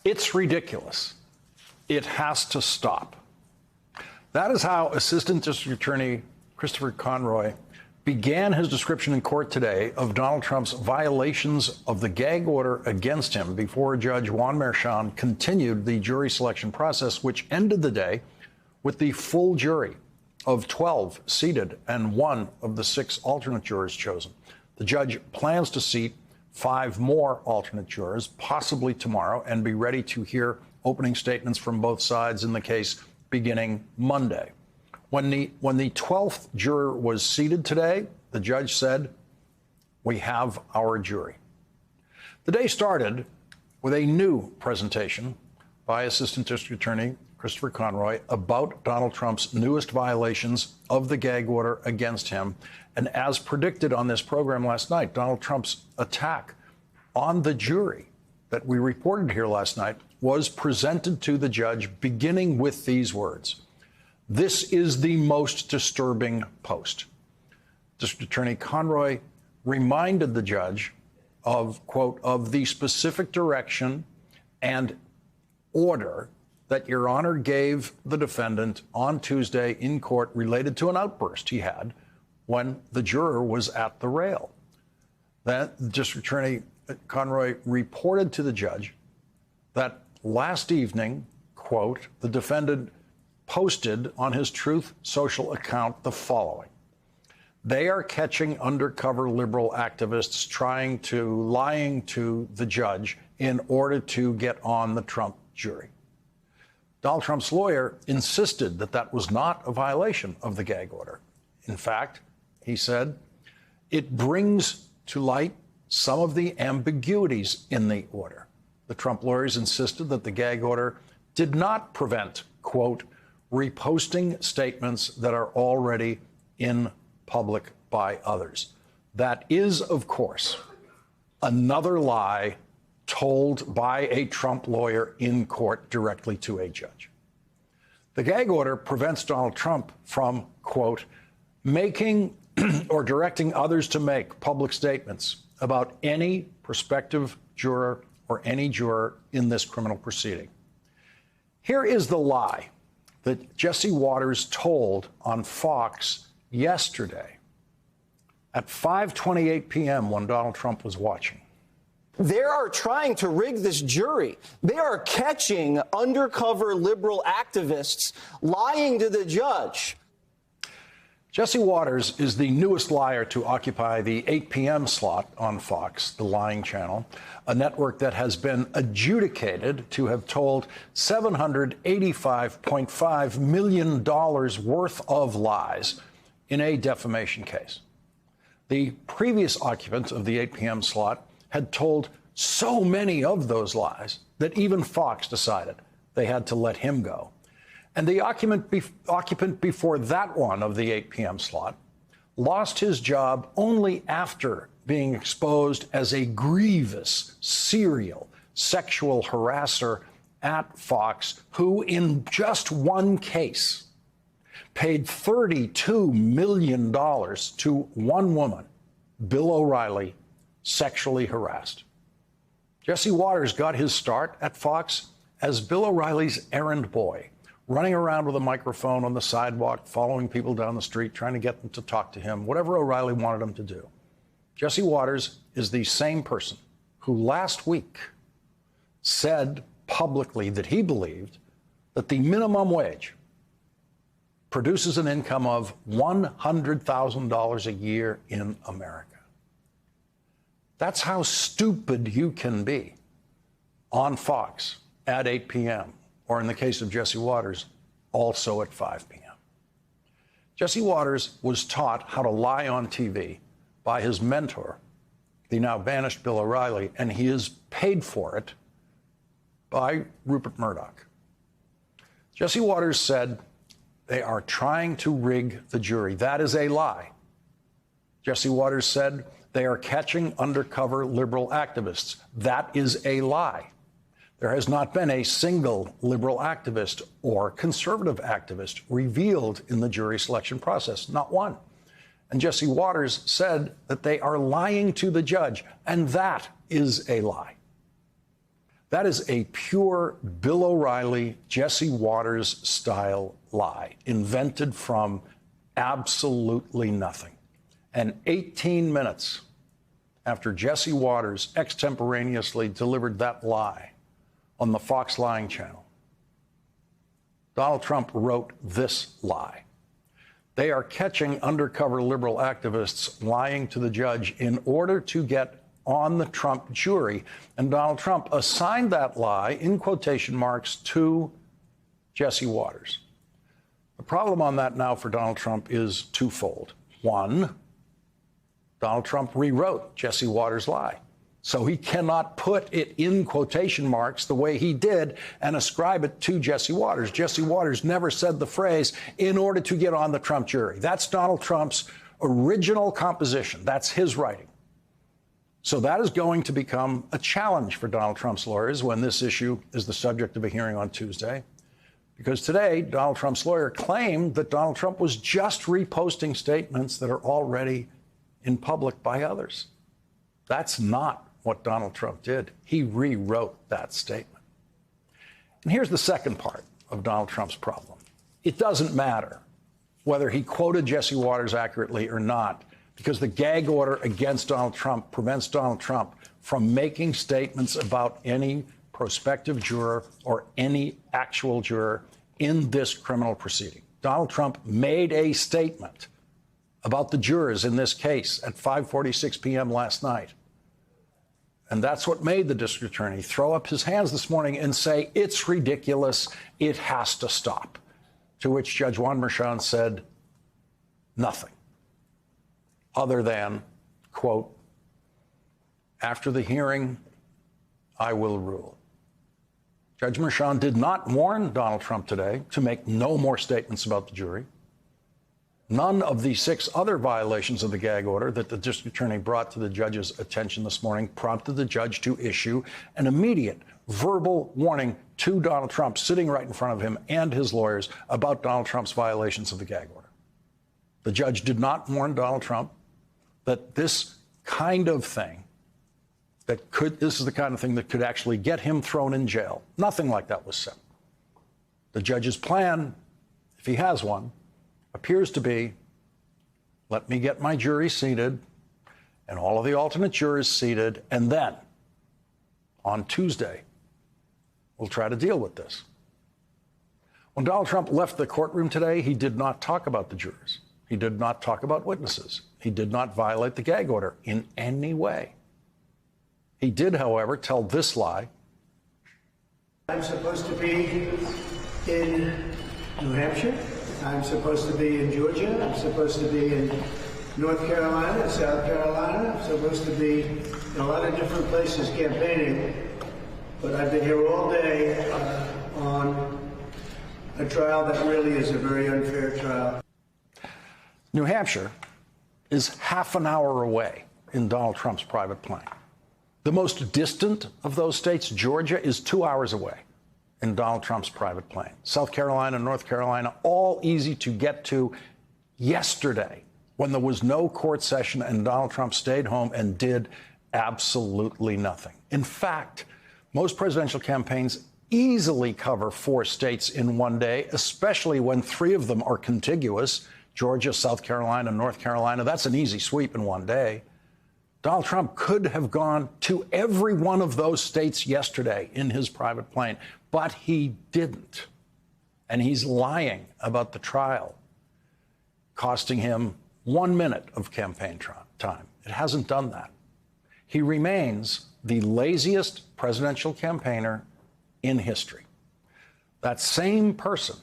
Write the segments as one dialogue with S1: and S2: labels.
S1: It's ridiculous. It has to stop. That is how Assistant District Attorney Christopher Conroy began his description in court today of Donald Trump's violations of the gag order against him before Judge Juan Merchan continued the jury selection process, which ended the day with the full jury of 12 seated and 1 of the 6 alternate jurors chosen. The judge plans to seat 5 more alternate jurors, possibly tomorrow, and be ready to hear opening statements from both sides in the case beginning Monday. When the 12th juror was seated today, the judge said, "We have our jury." The day started with a new presentation by Assistant District Attorney Christopher Conroy about Donald Trump's newest violations of the gag order against him. And as predicted on this program last night, Donald Trump's attack on the jury that we reported here last night was presented to the judge beginning with these words: "This is the most disturbing post." District Attorney Conroy reminded the judge of, quote, "of the specific direction and order that Your Honor gave the defendant on Tuesday in court related to an outburst he had when the juror was at the rail." Then District Attorney Conroy reported to the judge that last evening, quote, the defendant posted on his Truth Social account the following: "They are catching undercover liberal activists lying to the judge in order to get on the Trump jury." Donald Trump's lawyer insisted that that was not a violation of the gag order. In fact, he said, it brings to light some of the ambiguities in the order. The Trump lawyers insisted that the gag order did not prevent, quote, reposting statements that are already in public by others. That is, of course, another lie told by a Trump lawyer in court directly to a judge. The gag order prevents Donald Trump from, quote, making or directing others to make public statements about any prospective juror or any juror in this criminal proceeding. Here is the lie that Jesse Watters told on Fox yesterday at 5:28 p.m. when Donald Trump was watching.
S2: They are trying to rig this jury. They are catching undercover liberal activists lying to the judge.
S1: Jesse Watters is the newest liar to occupy the 8 p.m. slot on Fox, the lying channel, a network that has been adjudicated to have told $785.5 million worth of lies in a defamation case. The previous occupant of the 8 p.m. slot had told so many of those lies that even Fox decided they had to let him go. And the occupant before that one of the 8 p.m. slot lost his job only after being exposed as a grievous serial sexual harasser at Fox, who in just one case paid $32 million to one woman, Bill O'Reilly, sexually harassed. Jesse Watters got his start at Fox as Bill O'Reilly's errand boy, running around with a microphone on the sidewalk, following people down the street, trying to get them to talk to him, whatever O'Reilly wanted him to do. Jesse Watters is the same person who last week said publicly that he believed that the minimum wage produces an income of $100,000 a year in America. That's how stupid you can be on Fox at 8 p.m., or in the case of Jesse Watters, also at 5 p.m. Jesse Watters was taught how to lie on TV by his mentor, the now banished Bill O'Reilly, and he is paid for it by Rupert Murdoch. Jesse Watters said they are trying to rig the jury. That is a lie. Jesse Watters said they are catching undercover liberal activists. That is a lie. There has not been a single liberal activist or conservative activist revealed in the jury selection process, not one. And Jesse Watters said that they are lying to the judge, and that is a lie. That is a pure Bill O'Reilly, Jesse Waters style lie, invented from absolutely nothing. And 18 minutes after Jesse Waters extemporaneously delivered that lie on the Fox lying channel, Donald Trump wrote this lie. They are catching undercover liberal activists lying to the judge in order to get on the Trump jury. And Donald Trump assigned that lie, in quotation marks, to Jesse Waters. The problem on that now for Donald Trump is twofold. One, Donald Trump rewrote Jesse Waters' lie. So he cannot put it in quotation marks the way he did and ascribe it to Jesse Waters. Jesse Waters never said the phrase, in order to get on the Trump jury. That's Donald Trump's original composition. That's his writing. So that is going to become a challenge for Donald Trump's lawyers when this issue is the subject of a hearing on Tuesday. Because today, Donald Trump's lawyer claimed that Donald Trump was just reposting statements that are already in public by others. That's not what Donald Trump did. He rewrote that statement. And here's the second part of Donald Trump's problem. It doesn't matter whether he quoted Jesse Waters accurately or not, because the gag order against Donald Trump prevents Donald Trump from making statements about any prospective juror or any actual juror in this criminal proceeding. Donald Trump made a statement about the jurors in this case at 5:46 p.m. last night. And that's what made the district attorney throw up his hands this morning and say, it's ridiculous, it has to stop. To which Judge Juan Merchan said nothing other than, quote, after the hearing, I will rule. Judge Merchan did not warn Donald Trump today to make no more statements about the jury. None of the 6 other violations of the gag order that the district attorney brought to the judge's attention this morning prompted the judge to issue an immediate verbal warning to Donald Trump, sitting right in front of him and his lawyers, about Donald Trump's violations of the gag order. The judge did not warn Donald Trump that this kind of thing this is the kind of thing that could actually get him thrown in jail. Nothing like that was said. The judge's plan, if he has one, appears to be, let me get my jury seated and all of the alternate jurors seated, and then on Tuesday, we'll try to deal with this. When Donald Trump left the courtroom today, he did not talk about the jurors. He did not talk about witnesses. He did not violate the gag order in any way. He did, however, tell this lie.
S3: I'm supposed to be in New Hampshire. I'm supposed to be in Georgia. I'm supposed to be in North Carolina, South Carolina. I'm supposed to be in a lot of different places campaigning. But I've been here all day on a trial that really is a very unfair trial.
S1: New Hampshire is half an hour away in Donald Trump's private plane. The most distant of those states, Georgia, is 2 hours away in Donald Trump's private plane. South Carolina, North Carolina, all easy to get to. Yesterday, when there was no court session and Donald Trump stayed home and did absolutely nothing. In fact, most presidential campaigns easily cover 4 states in one day, especially when 3 of them are contiguous. Georgia, South Carolina, North Carolina, that's an easy sweep in one day. Donald Trump could have gone to every one of those states yesterday in his private plane, but he didn't. And he's lying about the trial, costing him 1 minute of campaign time. It hasn't done that. He remains the laziest presidential campaigner in history. That same person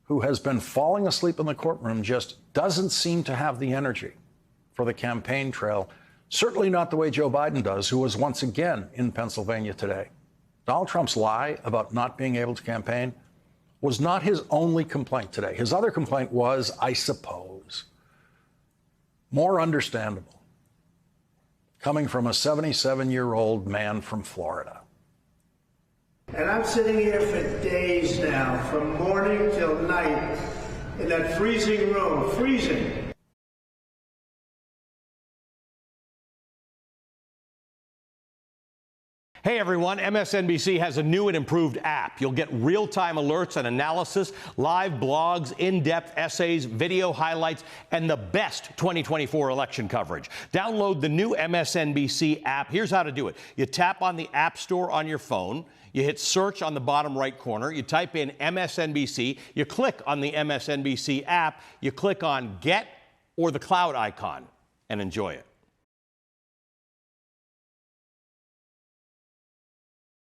S1: who has been falling asleep in the courtroom just doesn't seem to have the energy for the campaign trail. Certainly not the way Joe Biden does, who was once again in Pennsylvania today. Donald Trump's lie about not being able to campaign was not his only complaint today. His other complaint was, I suppose, more understandable, coming from a 77-year-old man from Florida.
S3: And I'm sitting here for days now, from morning till night, in that freezing room, freezing.
S4: Hey, everyone, MSNBC has a new and improved app. You'll get real-time alerts and analysis, live blogs, in-depth essays, video highlights, and the best 2024 election coverage. Download the new MSNBC app. Here's how to do it. You tap on the App Store on your phone. You hit search on the bottom right corner. You type in MSNBC. You click on the MSNBC app. You click on Get or the cloud icon and enjoy it.